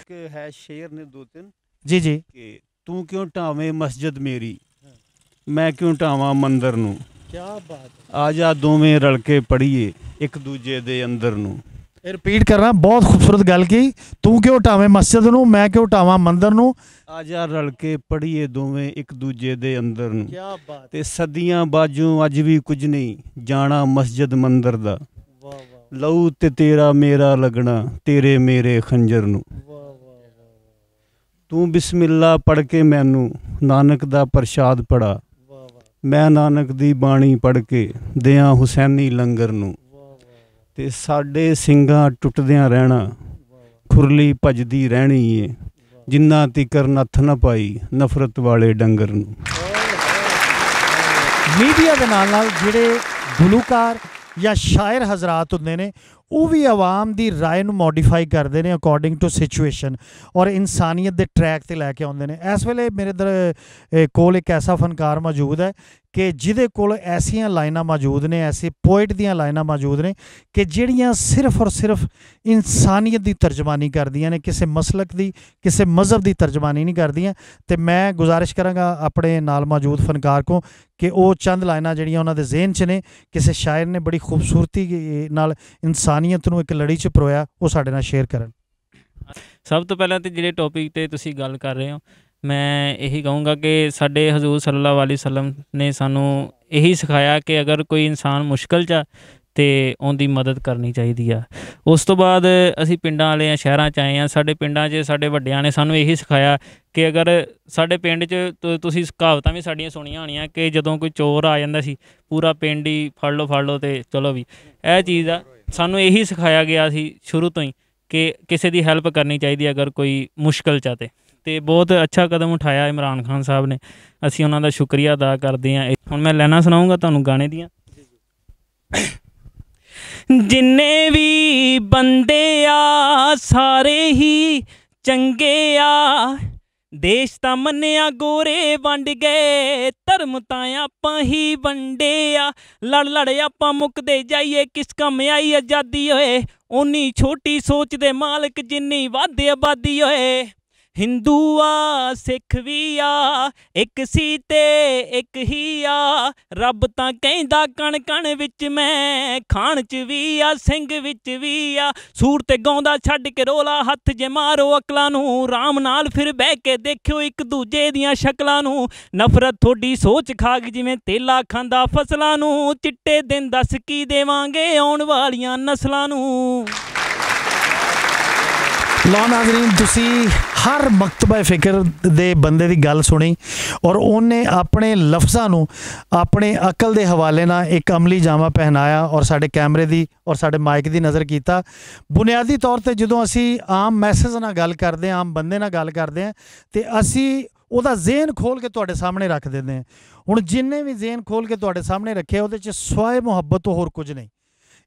ਹੈ ਸ਼ੇਰ ਨੇ 2-3 ਜੀ ਜੀ ਕਿ ਤੂੰ ਕਿਉਂ ਢਾਵੇਂ ਮਸਜਿਦ ਮੇਰੀ, ਮੈਂ ਕਿਉਂ ਢਾਵਾਂ ਮੰਦਰ ਨੂੰ, ਕਿਆ ਬਾਤ, ਆ ਜਾ ਦੋਵੇਂ ਰਲ ਕੇ ਪੜੀਏ ਇੱਕ ਦੂਜੇ ਦੇ ਅੰਦਰ ਨੂੰ। ਇਹ ਰਿਪੀਟ ਕਰਨਾ, ਬਹੁਤ ਖੂਬਸੂਰਤ ਗੱਲ ਕੀ, ਤੂੰ ਕਿਉਂ ਢਾਵੇਂ ਮਸਜਿਦ ਨੂੰ, ਮੈਂ ਕਿਉਂ ਢਾਵਾਂ ਮੰਦਰ ਨੂੰ, ਆ ਜਾ ਰਲ ਕੇ ਪੜੀਏ ਦੋਵੇਂ ਇੱਕ ਦੂਜੇ ਦੇ ਅੰਦਰ ਨੂੰ। ਕਿਆ ਬਾਤ। ਤੇ ਸਦੀਆਂ ਬਾਝੋਂ ਅੱਜ ਵੀ ਕੁਝ ਨਹੀਂ ਜਾਣਾ ਮਸਜਿਦ ਮੰਦਰ ਦਾ, ਲਹੂ ਤੇ ਤੇਰਾ ਮੇਰਾ ਲੱਗਣਾ ਤੇਰੇ ਮੇਰੇ ਖੰਜਰ ਨੂੰ। ਤੂੰ ਬਿਸਮਿल्ला ਪੜ੍ਹ ਕੇ ਮੈਨੂੰ ਨਾਨਕ ਦਾ ਪ੍ਰਸ਼ਾਦ ਪੜਾ, ਮੈਂ ਨਾਨਕ ਦੀ ਬਾਣੀ ਪੜ੍ਹ ਕੇ ਦਿਆਂ ਹੁਸੈਨੀ ਲੰਗਰ ਨੂੰ। ਤੇ ਸਾਡੇ ਸਿੰਘਾਂ ਟੁੱਟਦਿਆਂ ਰਹਿਣਾ, ਖੁਰਲੀ ਭੱਜਦੀ ਰਹਿਣੀ ਏ, ਜਿੰਨਾ ਤਿਕਰ ਨੱਥ ਨਾ ਪਾਈ ਨਫ਼ਰਤ ਵਾਲੇ ਡੰਗਰ ਨੂੰ। ਮੀਡੀਆ ਦੇ ਨਾਲ ਜਿਹੜੇ ਗੁਲੂਕਾਰ ਜਾਂ ਸ਼ਾਇਰ ਹਜ਼ਰਾਤ ਹੁੰਦੇ ਨੇ ਉਹ ਵੀ ਆਵਾਮ ਦੀ ਰਾਏ ਨੂੰ ਮੋਡੀਫਾਈ ਕਰਦੇ ਨੇ ਅਕੋਰਡਿੰਗ ਟੂ ਸਿਚੁਏਸ਼ਨ ਔਰ ਇਨਸਾਨੀਅਤ ਦੇ ਟਰੈਕ ਤੇ ਲੈ ਕੇ ਆਉਂਦੇ ਨੇ। ਇਸ ਵੇਲੇ ਮੇਰੇ ਕੋਲ ਇੱਕ ਐਸਾ ਫਨਕਾਰ ਮੌਜੂਦ ਹੈ ਕਿ ਜਿਹਦੇ ਕੋਲ ਐਸੀਆਂ ਲਾਈਨਾਂ ਮੌਜੂਦ ਨੇ, ਐਸੇ ਪੋਇਟ ਦੀਆਂ ਲਾਈਨਾਂ ਮੌਜੂਦ ਨੇ ਕਿ ਜਿਹੜੀਆਂ ਸਿਰਫ ਔਰ ਸਿਰਫ ਇਨਸਾਨੀਅਤ ਦੀ ਤਰਜਮਾਨੀ ਕਰਦੀਆਂ ਨੇ, ਕਿਸੇ ਮਸਲਕ ਦੀ, ਕਿਸੇ ਮਜ਼ਹਬ ਦੀ ਤਰਜਮਾਨੀ ਨਹੀਂ ਕਰਦੀਆਂ। ਤੇ ਮੈਂ ਗੁਜ਼ਾਰਿਸ਼ ਕਰਾਂਗਾ ਆਪਣੇ ਨਾਲ ਮੌਜੂਦ ਫਨਕਾਰ को कि वो चंद लाइनां ਜਿਹੜੀਆਂ ਉਹਨਾਂ ਦੇ ਜ਼ਿਹਨ 'ਚ ਨੇ, ਕਿਸੇ ਸ਼ਾਇਰ ਨੇ ਬੜੀ ਖੂਬਸੂਰਤੀ ਨਾਲ ਇਨਸਾਨੀਅਤ ਨੂੰ ਇੱਕ ਲੜੀ 'ਚ ਪਰੋਇਆ, ਉਹ ਸਾਡੇ ਨਾਲ ਸ਼ੇਅਰ ਕਰਨ। ਸਭ ਤੋਂ ਪਹਿਲਾਂ ਤਾਂ ਜਿਹੜੇ ਟੌਪਿਕ 'ਤੇ ਤੁਸੀਂ ਗੱਲ ਕਰ ਰਹੇ ਹੋ, ਮੈਂ ਇਹੀ ਕਹੂੰਗਾ ਕਿ ਸਾਡੇ ਹਜ਼ੂਰ ਸੱਲੱਲਾਹੁ ਅਲੈਹਿ ਵਸੱਲਮ ਨੇ ਸਾਨੂੰ ਇਹੀ ਸਿਖਾਇਆ ਕਿ ਅਗਰ ਕੋਈ ਇਨਸਾਨ ਮੁਸ਼ਕਿਲ 'ਚ ਆ ਤੇ ਉਹਦੀ ਮਦਦ ਕਰਨੀ ਚਾਹੀਦੀ ਆ। ਉਸ ਤੋਂ ਬਾਅਦ ਅਸੀਂ ਪਿੰਡਾਂ ਵਾਲੇ ਆ, ਸ਼ਹਿਰਾਂ 'ਚ ਆਏ ਹਾਂ। ਸਾਡੇ ਪਿੰਡਾਂ 'ਚ ਸਾਡੇ ਵੱਡਿਆਂ ਨੇ ਸਾਨੂੰ ਇਹੀ ਸਿਖਾਇਆ ਕਿ ਅਗਰ ਸਾਡੇ ਪਿੰਡ 'ਚ ਤੁਸੀਂ ਕਹਾਵਤਾਂ ਵੀ ਸਾਡੀਆਂ ਸੁਣੀਆਂ ਹੋਣੀਆਂ ਕਿ ਜਦੋਂ ਕੋਈ ਚੋਰ ਆ ਜਾਂਦਾ ਸੀ ਪੂਰਾ ਪਿੰਡ ਹੀ ਫੜ ਲਓ ਤੇ ਚਲੋ ਵੀ। ਇਹ ਚੀਜ਼ ਆ ਸਾਨੂੰ ਇਹੀ ਸਿਖਾਇਆ ਗਿਆ ਸੀ ਸ਼ੁਰੂ ਤੋਂ ਹੀ ਕਿ ਕਿਸੇ ਦੀ ਹੈਲਪ ਕਰਨੀ ਚਾਹੀਦੀ ਅਗਰ ਕੋਈ ਮੁਸ਼ਕਿਲ 'ਚ ਆ ਤੇ ਬਹੁਤ ਅੱਛਾ ਕਦਮ ਉਠਾਇਆ ਇਮਰਾਨ ਖਾਨ ਸਾਹਿਬ ਨੇ, ਅਸੀਂ ਉਹਨਾਂ ਦਾ ਸ਼ੁਕਰੀਆ ਅਦਾ ਕਰਦੇ ਹਾਂ। ਹੁਣ ਮੈਂ ਲਾਈਨਾਂ ਸੁਣਾਊਂਗਾ ਤੁਹਾਨੂੰ ਗਾਣੇ ਦੀਆਂ। ਜਿੰਨੇ ਵੀ ਬੰਦੇ ਆ ਸਾਰੇ ਹੀ ਚੰਗੇ ਆ, ਦੇਸ਼ ਤਾਂ ਮੰਨਿਆ ਗੋਰੇ ਵੰਡ ਗਏ, ਧਰਮ ਤਾਂ ਆਪਾਂ ਹੀ ਵੰਡੇ ਆ। ਲੜ ਆਪਾਂ ਮੁੱਕਦੇ ਜਾਈਏ, ਕਿਸ ਕੰਮ ਆਈ ਆਜ਼ਾਦੀ ਓਏ, ਓਨੀ ਛੋਟੀ ਸੋਚ ਦੇ ਮਾਲਕ ਜਿੰਨੀ ਵੱਧ ਆਬਾਦੀ ਓਏ। ਹਿੰਦੂ ਆ ਸਿੱਖ ਵੀ ਆ, ਇੱਕ ਸੀ ਤੇ ਇੱਕ ਹੀ ਆ, ਰੱਬ ਤਾਂ ਕਹਿੰਦਾ ਕਣ ਕਣ ਵਿੱਚ ਮੈਂ, ਖਾਣ 'ਚ ਵੀ ਆ ਸਿੰਘ ਵਿੱਚ ਵੀ ਆ। ਸੂਰ ਤੇ ਗਾਉਂਦਾ ਛੱਡ ਕੇ ਰੋਲਾ, ਹੱਥ ਜੇ ਮਾਰੋ ਅਕਲਾਂ ਨੂੰ, ਰਾਮ ਨਾਲ ਫਿਰ ਬਹਿ ਕੇ ਦੇਖਿਓ ਇੱਕ ਦੂਜੇ ਦੀਆਂ ਸ਼ਕਲਾਂ ਨੂੰ। ਨਫ਼ਰਤ ਤੁਹਾਡੀ ਸੋਚ ਖਾ ਗਈ ਜਿਵੇਂ ਤੇਲਾ ਖਾਂਦਾ ਫਸਲਾਂ ਨੂੰ, ਚਿੱਟੇ ਦਿਨ ਦੱਸ ਕੀ ਦੇਵਾਂਗੇ ਆਉਣ ਵਾਲੀਆਂ ਨਸਲਾਂ ਨੂੰ। ਲਓ ਨਾਜ਼ਰੀਨ, ਤੁਸੀਂ ਹਰ ਮਕਤਬਾ ਫਿਕਰ ਦੇ ਬੰਦੇ ਦੀ ਗੱਲ ਸੁਣੀ ਔਰ ਉਹਨੇ ਆਪਣੇ ਲਫ਼ਜ਼ਾਂ ਨੂੰ ਆਪਣੇ ਅਕਲ ਦੇ ਹਵਾਲੇ ਨਾਲ ਇੱਕ ਅਮਲੀ ਜਾਮਾ ਪਹਿਨਾਇਆ ਔਰ ਸਾਡੇ ਕੈਮਰੇ ਦੀ ਔਰ ਸਾਡੇ ਮਾਈਕ ਦੀ ਨਜ਼ਰ ਕੀਤਾ। ਬੁਨਿਆਦੀ ਤੌਰ ਤੇ ਜਦੋਂ ਅਸੀਂ ਆਮ ਮੈਸੇਜ ਨਾਲ ਗੱਲ ਕਰਦੇ ਹਾਂ, ਆਮ ਬੰਦੇ ਨਾਲ ਗੱਲ ਕਰਦੇ ਹਾਂ ਤੇ ਅਸੀਂ ਉਹਦਾ ਜ਼ੇਨ ਖੋਲ ਕੇ ਤੁਹਾਡੇ ਸਾਹਮਣੇ ਰੱਖ ਦਿੰਦੇ ਹਾਂ। ਹੁਣ ਜਿੰਨੇ ਵੀ ਜ਼ੇਨ ਖੋਲ ਕੇ ਤੁਹਾਡੇ ਸਾਹਮਣੇ ਰੱਖੇ ਉਹਦੇ 'ਚ ਸਵਾਏ ਮੁਹੱਬਤ ਤੋਂ ਹੋਰ ਕੁਝ ਨਹੀਂ।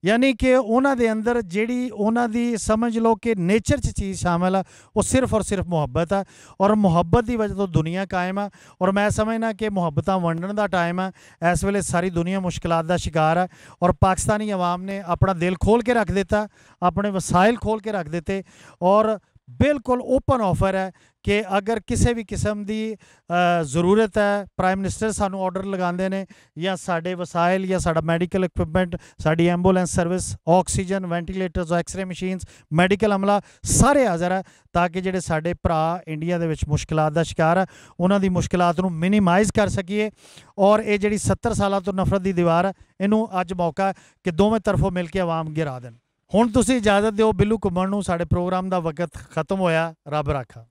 यानी कि उन्होंने अंदर जी उन्होंने समझ लो कि नेचर च चीज़ शामिल है, वो सिर्फ और सिर्फ मुहब्बत है और मुहब्बत की वजह तो दुनिया कायम है। और मैं समझना कि मुहब्बत वंडन का टाइम है, इस वेले सारी दुनिया मुश्किलात का शिकार है और पाकिस्तानी अवाम ने अपना दिल खोल के रख दिता, अपने वसाइल खोल के रख दिते और बिल्कुल ओपन ऑफर है कि अगर किसी भी किस्म की ज़रूरत है, प्राइम मिनिस्टर सानू ऑर्डर लगाते हैं या साढ़े वसाइल या साड़ा मैडिकल इक्विपमेंट, साड़ी ambulance service, oxygen, ventilators, x ray machines, medical अमला सारे हाज़र है ताकि जिहड़े साडे भरा इंडिया दे विच मुश्किलात दा शिकार है उन्हां दी मुश्किलात नूं मिनीमाइज़ कर सकीए। और ये जिहड़ी 70 साल तो नफरत की दीवार है, इनू अज मौका कि दोवें तरफों मिल के आवाम गिरा देन। हुण तुसीं इजाज़त दिओ, बिल्लू घुम्मण नूं साडे प्रोग्राम का वक्त खत्म होया। रब राखा।